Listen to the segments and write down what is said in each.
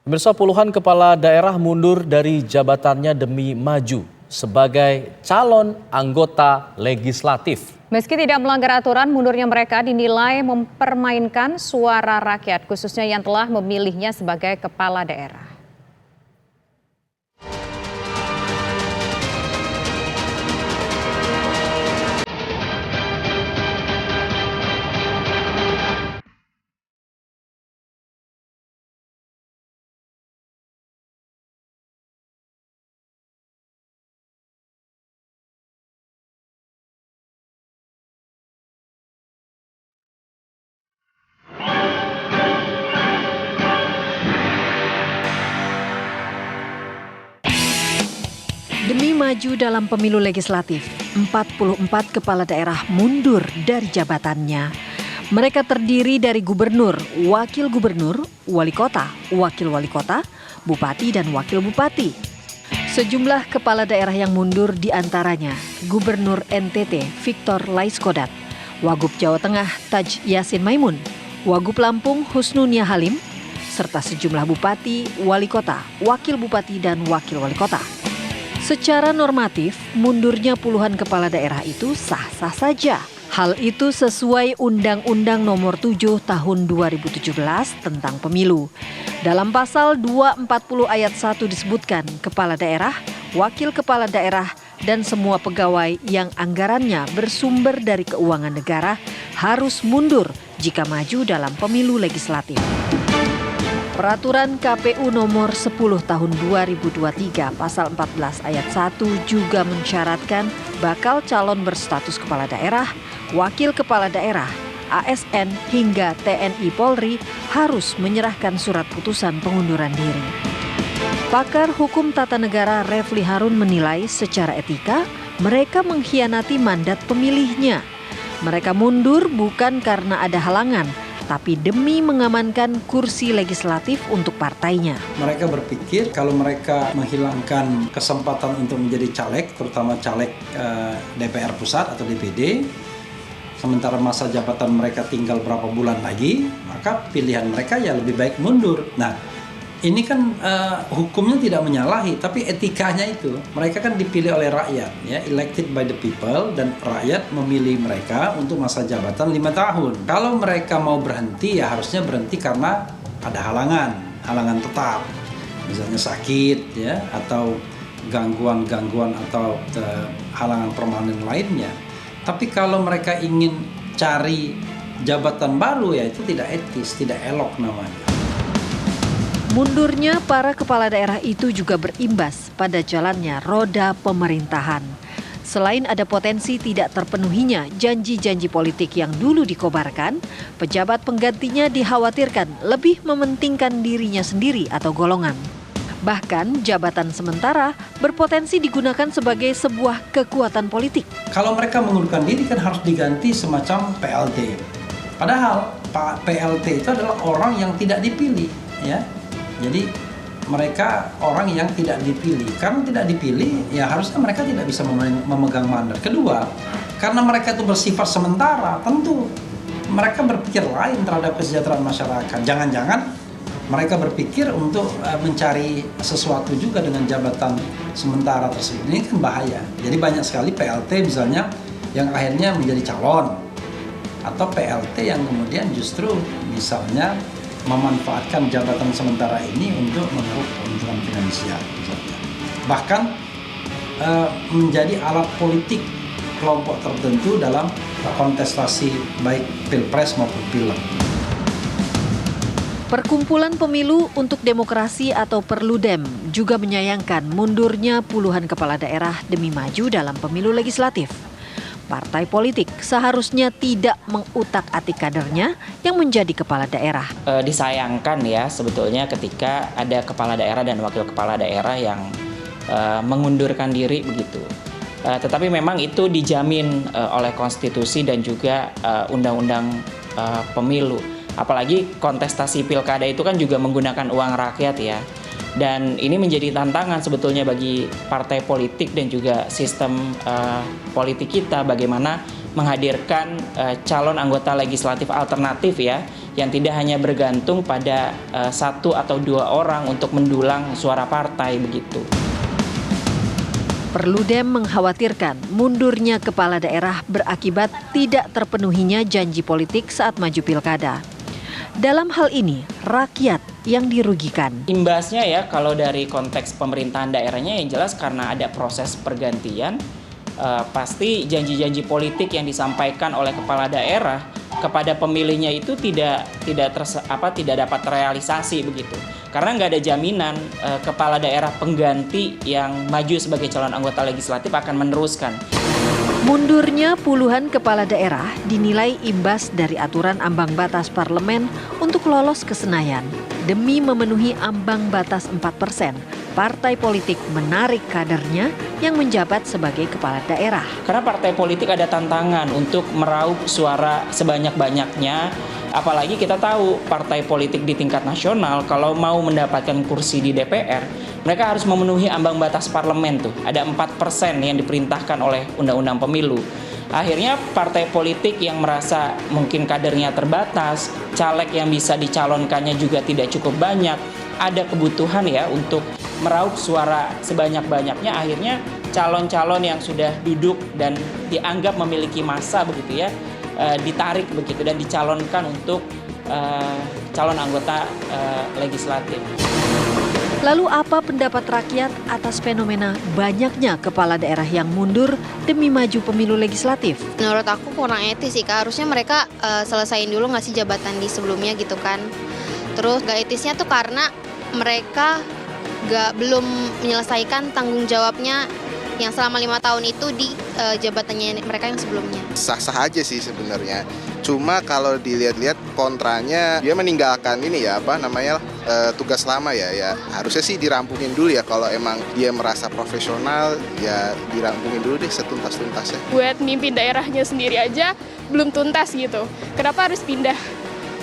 Pemirsa, puluhan kepala daerah mundur dari jabatannya demi maju sebagai calon anggota legislatif. Meski tidak melanggar aturan, mundurnya mereka dinilai mempermainkan suara rakyat, khususnya yang telah memilihnya sebagai kepala daerah. Demi maju dalam pemilu legislatif, 44 kepala daerah mundur dari jabatannya. Mereka terdiri dari gubernur, wakil gubernur, wali kota, wakil wali kota, bupati dan wakil bupati. Sejumlah kepala daerah yang mundur diantaranya Gubernur NTT Victor Laiskodat, Wagub Jawa Tengah Taj Yassin Maimun, Wagub Lampung Husnunia Halim, serta sejumlah bupati, wali kota, wakil bupati dan wakil wali kota. Secara normatif, mundurnya puluhan kepala daerah itu sah-sah saja. Hal itu sesuai Undang-Undang Nomor 7 Tahun 2017 tentang Pemilu. Dalam pasal 240 ayat 1 disebutkan kepala daerah, wakil kepala daerah, dan semua pegawai yang anggarannya bersumber dari keuangan negara harus mundur jika maju dalam pemilu legislatif. Peraturan KPU nomor 10 tahun 2023 pasal 14 ayat 1 juga mensyaratkan bakal calon berstatus kepala daerah, wakil kepala daerah, ASN hingga TNI Polri harus menyerahkan surat putusan pengunduran diri. Pakar hukum tata negara Refli Harun menilai secara etika mereka mengkhianati mandat pemilihnya. Mereka mundur bukan karena ada halangan, tapi demi mengamankan kursi legislatif untuk partainya. Mereka berpikir kalau mereka menghilangkan kesempatan untuk menjadi caleg, terutama caleg DPR pusat atau DPD, sementara masa jabatan mereka tinggal berapa bulan lagi, maka pilihan mereka ya lebih baik mundur. Nah, ini kan hukumnya tidak menyalahi, tapi etikanya itu mereka kan dipilih oleh rakyat, ya, elected by the people, dan rakyat memilih mereka untuk masa jabatan 5 tahun. Kalau mereka mau berhenti, ya harusnya berhenti karena ada halangan tetap, misalnya sakit, ya, atau gangguan atau halangan permanen lainnya. Tapi kalau mereka ingin cari jabatan baru, ya itu tidak etis, tidak elok namanya. Mundurnya para kepala daerah itu juga berimbas pada jalannya roda pemerintahan. Selain ada potensi tidak terpenuhinya janji-janji politik yang dulu dikobarkan, pejabat penggantinya dikhawatirkan lebih mementingkan dirinya sendiri atau golongan. Bahkan jabatan sementara berpotensi digunakan sebagai sebuah kekuatan politik. Kalau mereka mengundurkan diri kan harus diganti semacam PLT. Padahal PLT itu adalah orang yang tidak dipilih, ya. Jadi mereka orang yang tidak dipilih. Karena tidak dipilih, ya harusnya mereka tidak bisa memegang mandat. Kedua, karena mereka itu bersifat sementara, tentu mereka berpikir lain terhadap kesejahteraan masyarakat. Jangan-jangan mereka berpikir untuk mencari sesuatu juga dengan jabatan sementara tersebut. Ini kan bahaya. Jadi banyak sekali PLT misalnya yang akhirnya menjadi calon, atau PLT yang kemudian justru misalnya memanfaatkan jabatan sementara ini untuk mengeruk keuntungan finansial, misalnya. Bahkan menjadi alat politik kelompok tertentu dalam kontestasi baik pilpres maupun pileg. Perkumpulan Pemilu untuk Demokrasi atau Perludem juga menyayangkan mundurnya puluhan kepala daerah demi maju dalam pemilu legislatif. Partai politik seharusnya tidak mengutak-atik kadernya yang menjadi kepala daerah. Disayangkan ya sebetulnya ketika ada kepala daerah dan wakil kepala daerah yang mengundurkan diri begitu. Tetapi memang itu dijamin oleh konstitusi dan juga undang-undang pemilu. Apalagi kontestasi pilkada itu kan juga menggunakan uang rakyat ya. Dan ini menjadi tantangan sebetulnya bagi partai politik dan juga sistem politik kita, bagaimana menghadirkan calon anggota legislatif alternatif ya, yang tidak hanya bergantung pada 1 atau 2 orang untuk mendulang suara partai begitu. Perludem mengkhawatirkan mundurnya kepala daerah berakibat tidak terpenuhinya janji politik saat maju pilkada. Dalam hal ini, rakyat yang dirugikan. Imbasnya ya, kalau dari konteks pemerintahan daerahnya yang jelas karena ada proses pergantian, pasti janji-janji politik yang disampaikan oleh kepala daerah kepada pemilihnya itu tidak dapat terrealisasi begitu. Karena nggak ada jaminan kepala daerah pengganti yang maju sebagai calon anggota legislatif akan meneruskan. Mundurnya puluhan kepala daerah dinilai imbas dari aturan ambang batas parlemen untuk lolos ke Senayan. Demi memenuhi ambang batas 4%, partai politik menarik kadernya yang menjabat sebagai kepala daerah. Karena partai politik ada tantangan untuk meraup suara sebanyak-banyaknya. Apalagi kita tahu partai politik di tingkat nasional kalau mau mendapatkan kursi di DPR, mereka harus memenuhi ambang batas parlemen tuh. Ada 4% yang diperintahkan oleh Undang-Undang Pemilu. Akhirnya partai politik yang merasa mungkin kadernya terbatas, caleg yang bisa dicalonkannya juga tidak cukup banyak, ada kebutuhan ya untuk meraup suara sebanyak-banyaknya, akhirnya calon-calon yang sudah duduk dan dianggap memiliki massa begitu ya, ditarik begitu dan dicalonkan untuk calon anggota legislatif. Lalu apa pendapat rakyat atas fenomena banyaknya kepala daerah yang mundur demi maju pemilu legislatif? Menurut aku kurang etis sih Kak, harusnya mereka selesain dulu nggak sih jabatan di sebelumnya gitu kan. Terus gak etisnya tuh karena mereka belum menyelesaikan tanggung jawabnya yang selama 5 tahun itu di jabatannya mereka yang sebelumnya. Sah-sah aja sih sebenarnya. Cuma kalau dilihat-lihat kontranya, dia meninggalkan ini ya tugas lama ya harusnya sih dirampungin dulu ya, kalau emang dia merasa profesional ya dirampungin dulu deh setuntas-tuntasnya. Buat mimpin daerahnya sendiri aja belum tuntas gitu, kenapa harus pindah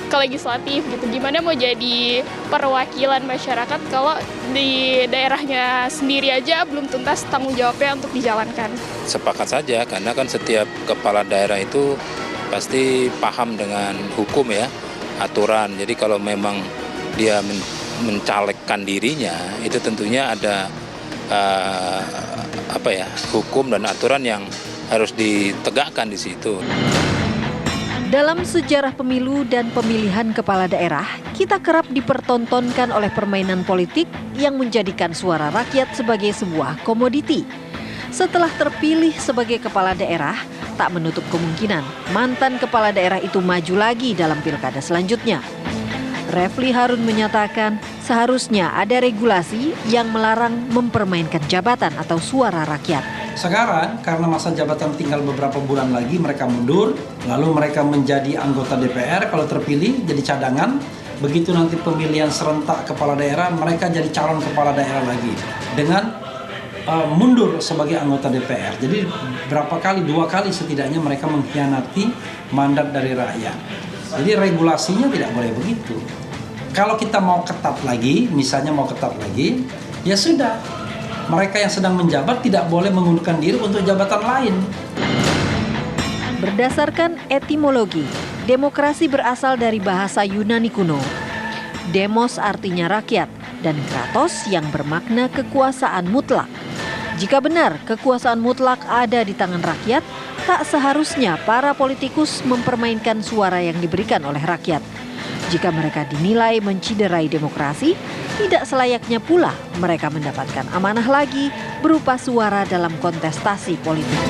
ke legislatif gitu? Gimana mau jadi perwakilan masyarakat kalau di daerahnya sendiri aja belum tuntas tanggung jawabnya untuk dijalankan? Sepakat saja, karena kan setiap kepala daerah itu pasti paham dengan hukum ya, aturan. Jadi kalau memang dia mencalekkan dirinya, itu tentunya ada hukum dan aturan yang harus ditegakkan di situ. Dalam sejarah pemilu dan pemilihan kepala daerah, kita kerap dipertontonkan oleh permainan politik yang menjadikan suara rakyat sebagai sebuah komoditi. Setelah terpilih sebagai kepala daerah, tak menutup kemungkinan mantan kepala daerah itu maju lagi dalam pilkada selanjutnya. Refli Harun menyatakan seharusnya ada regulasi yang melarang mempermainkan jabatan atau suara rakyat. Sekarang karena masa jabatan tinggal beberapa bulan lagi, mereka mundur, lalu mereka menjadi anggota DPR, kalau terpilih jadi cadangan. Begitu nanti pemilihan serentak kepala daerah, mereka jadi calon kepala daerah lagi dengan mundur sebagai anggota DPR. Jadi dua kali setidaknya mereka mengkhianati mandat dari rakyat. Jadi regulasinya tidak boleh begitu. Kalau kita mau ketat lagi, ya sudah. Mereka yang sedang menjabat tidak boleh mengundurkan diri untuk jabatan lain. Berdasarkan etimologi, demokrasi berasal dari bahasa Yunani kuno. Demos artinya rakyat dan kratos yang bermakna kekuasaan mutlak. Jika benar kekuasaan mutlak ada di tangan rakyat, tak seharusnya para politikus mempermainkan suara yang diberikan oleh rakyat. Jika mereka dinilai menciderai demokrasi, tidak selayaknya pula mereka mendapatkan amanah lagi berupa suara dalam kontestasi politik.